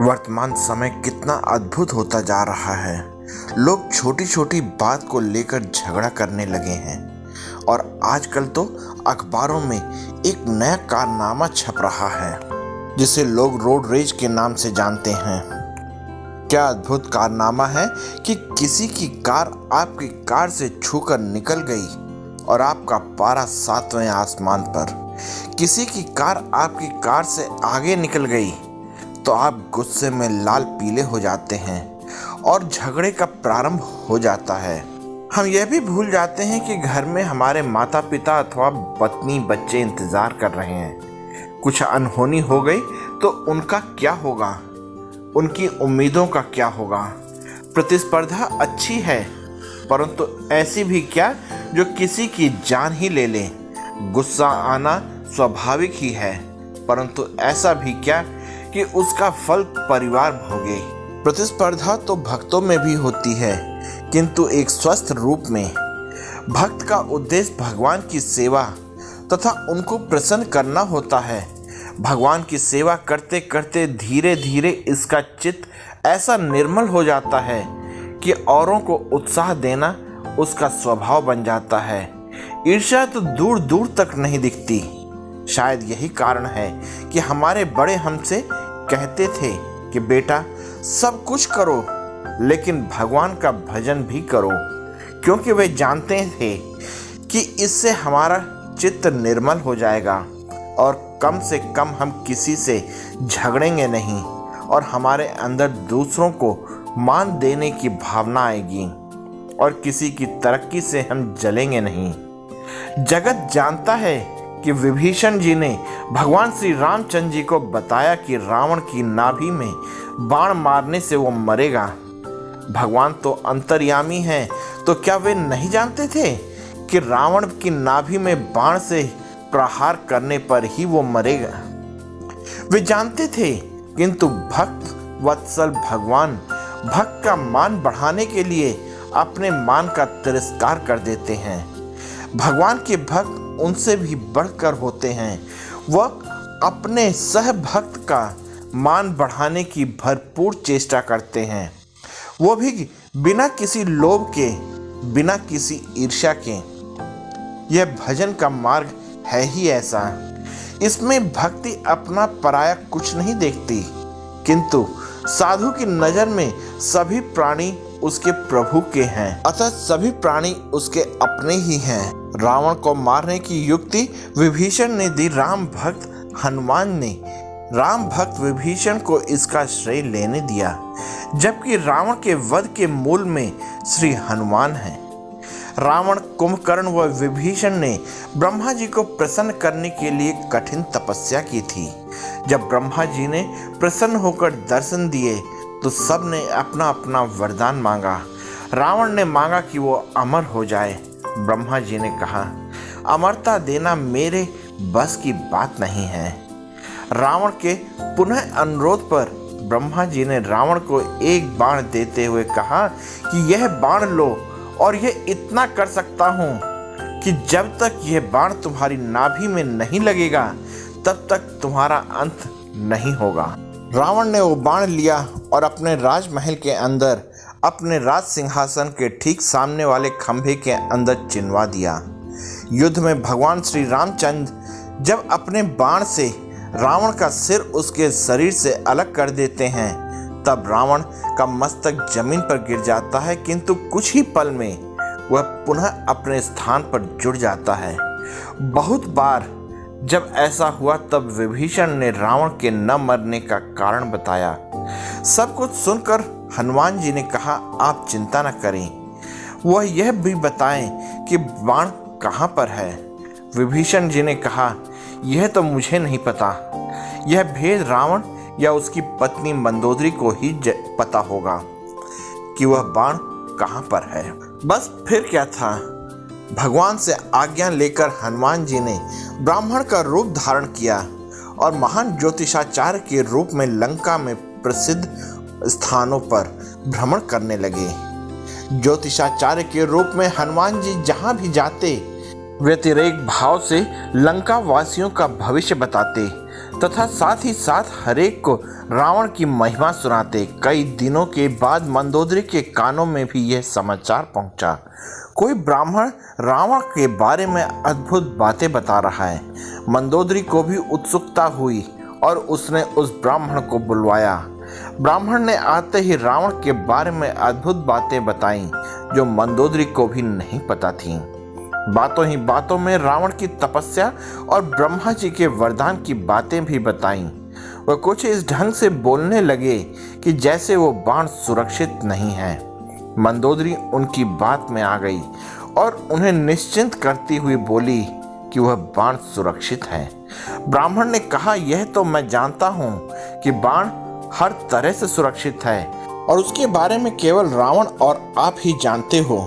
वर्तमान समय कितना अद्भुत होता जा रहा है। लोग छोटी छोटी बात को लेकर झगड़ा करने लगे हैं और आजकल तो अखबारों में एक नया कारनामा छप रहा है जिसे लोग रोड रेज के नाम से जानते हैं। क्या अद्भुत कारनामा है कि किसी की कार आपकी कार से छूकर निकल गई और आपका पारा 7वें आसमान पर। किसी की कार आपकी कार से आगे निकल गई तो आप गुस्से में लाल पीले हो जाते हैं और झगड़े का प्रारंभ हो जाता है। हम यह भी भूल जाते हैं कि घर में हमारे माता पिता अथवा पत्नी बच्चे इंतजार कर रहे हैं। कुछ अनहोनी हो गई तो उनका क्या होगा, उनकी उम्मीदों का क्या होगा। प्रतिस्पर्धा अच्छी है परंतु ऐसी भी क्या जो किसी की जान ही ले ले। गुस्सा आना स्वाभाविक ही है परंतु ऐसा भी क्या कि उसका फल परिवार भोगे। प्रतिस्पर्धा तो भक्तों में भी होती है किंतु एक स्वस्थ रूप में। भक्त का उद्देश्य भगवान की सेवा तथा उनको प्रसन्न करना होता है। भगवान की सेवा करते करते धीरे धीरे इसका चित्त ऐसा निर्मल हो जाता है कि औरों को उत्साह देना उसका स्वभाव बन जाता है। ईर्ष्या तो दूर दूर तक नहीं दिखती। शायद यही कारण है कि हमारे बड़े हमसे कहते थे कि बेटा सब कुछ करो लेकिन भगवान का भजन भी करो, क्योंकि वे जानते थे कि इससे हमारा चित्त निर्मल हो जाएगा और कम से कम हम किसी से झगड़ेंगे नहीं और हमारे अंदर दूसरों को मान देने की भावना आएगी और किसी की तरक्की से हम जलेंगे नहीं। जगत जानता है कि विभीषण जी ने भगवान श्री रामचंद्र जी को बताया कि रावण की नाभि में बाण मारने से वो मरेगा। भगवान तो अंतर्यामी हैं, तो क्या वे नहीं जानते थे कि रावण की नाभि में बाण से प्रहार करने पर ही वो मरेगा। वे जानते थे किंतु भक्त वत्सल भगवान भक्त का मान बढ़ाने के लिए अपने मान का तिरस्कार कर देते हैं। भगवान के भक्त उनसे भी बढ़कर होते हैं। वह अपने सह भक्त का मान बढ़ाने की भरपूर चेष्टा करते हैं, वो भी बिना किसी लोभ के, बिना किसी ईर्ष्या के। यह भजन का मार्ग है ही ऐसा। इसमें भक्ति अपना पराया कुछ नहीं देखती किंतु साधु की नजर में सभी प्राणी उसके प्रभु के हैं, अतः सभी प्राणी उसके अपने ही हैं। रावण को मारने की युक्ति विभीषण ने दी। राम भक्त हनुमान ने राम भक्त विभीषण को इसका श्रेय लेने दिया, जबकि रावण के वध के मूल में श्री हनुमान हैं। रावण, कुंभकर्ण व विभीषण ने ब्रह्मा जी को प्रसन्न करने के लिए कठिन तपस्या की थी। जब ब्रह्मा जी ने प्रसन्न होकर दर्शन दिए तो सब ने अपना अपना वरदान मांगा। रावण ने मांगा कि वो अमर हो जाए। ब्रह्मा जी ने कहा, अमरता देना मेरे बस की बात नहीं है। रावण के पुनः अनुरोध पर ब्रह्मा जी ने रावण को एक बाण देते हुए कहा कि यह बाण लो और यह इतना कर सकता हूँ कि जब तक यह बाण तुम्हारी नाभि में नहीं लगेगा तब तक तुम्हारा अंत नहीं होगा। रावण ने वो बाण लिया और अपने राजमहल के अंदर अपने राज सिंहासन के ठीक सामने वाले खंभे के अंदर चिनवा दिया। युद्ध में भगवान श्री रामचंद्र जब अपने बाण से रावण का सिर उसके शरीर से अलग कर देते हैं तब रावण का मस्तक जमीन पर गिर जाता है किंतु कुछ ही पल में वह पुनः अपने स्थान पर जुड़ जाता है। बहुत बार जब ऐसा हुआ तब विभीषण ने रावण के न मरने का कारण बताया। सब कुछ सुनकर हनुमान जी ने कहा, आप चिंता न करें, वह यह भी बताएं कि बाण कहाँ पर है। विभीषण जी ने कहा, यह तो मुझे नहीं पता, यह भेद रावण या उसकी पत्नी मंदोदरी को ही पता होगा कि वह बाण कहाँ पर है। बस फिर क्या था, भगवान से आज्ञा लेकर हनुमान जी ने ब्राह्मण का रूप धारण किया और महान ज्योतिषाचार्य के रूप में लंका में प्रसिद्ध स्थानों पर भ्रमण करने लगे। ज्योतिषाचार्य के रूप में हनुमान जी जहां भी जाते व्यतिरेक भाव से लंका वासियों का भविष्य बताते। तथा साथ ही साथ हरेक को रावण की महिमा सुनाते। कई दिनों के बाद मंदोदरी के कानों में भी यह समाचार पहुंचा। कोई ब्राह्मण रावण के बारे में अद्भुत बातें बता रहा है। मंदोदरी को भी उत्सुकता हुई और उसने उस ब्राह्मण को बुलवाया। ब्राह्मण ने आते ही रावण के बारे में अद्भुत बातें बताईं जो मंदोदरी को भी नहीं पता थीं। बातों ही बातों में रावण की तपस्या और ब्रह्मा जी के वरदान की बातें भी बताईं। वह कुछ इस ढंग से बोलने लगे कि जैसे वो बाण सुरक्षित नहीं है। मंदोदरी उनकी बात में आ गई और उन्हें निश्चिंत करती हुई बोली कि वह बाण सुरक्षित है। ब्राह्मण ने कहा, यह तो मैं जानता हूँ कि बाण हर तरह से सुरक्षित है और उसके बारे में केवल रावण और आप ही जानते हो,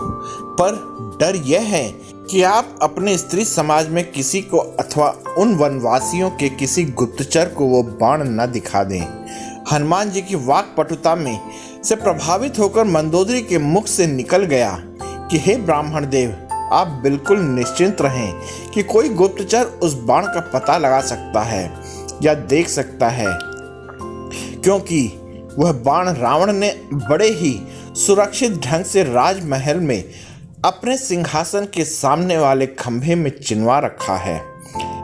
पर डर यह है कि आप अपने स्त्री समाज में किसी को अथवा उन वनवासियों के किसी गुप्तचर को वो बाण न दिखा दें। हनुमान जी की वाक्पटुता में से प्रभावित होकर मंदोदरी के मुख से निकल गया कि हे ब्राह्मण देव, आप बिल्कुल निश्चिंत रहें कि कोई गुप्तचर उस बाण का पता लगा सकता है या देख सकता है, क्योंकि वह बाण रावण ने बड़े ही सुरक्षित ढंग से राजमहल में अपने सिंहासन के सामने वाले खंभे में चिनवा रखा है।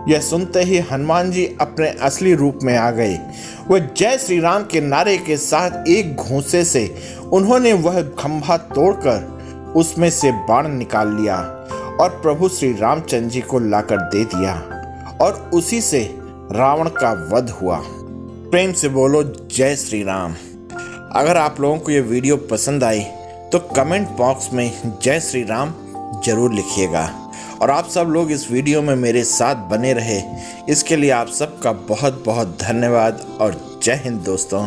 यह सुनते ही हनुमान जी अपने असली रूप में आ गए। वह जय श्री राम के नारे के साथ एक घूंसे से उन्होंने वह खंभा तोड़कर उसमें से बाण निकाल लिया और प्रभु श्री रामचंद्र जी को लाकर दे दिया और उसी से रावण का वध हुआ। प्रेम से बोलो जय श्री राम। अगर आप लोगों को ये वीडियो पसंद आई तो कमेंट बॉक्स में जय श्री राम जरूर लिखिएगा और आप सब लोग इस वीडियो में मेरे साथ बने रहे, इसके लिए आप सबका बहुत बहुत धन्यवाद और जय हिंद दोस्तों।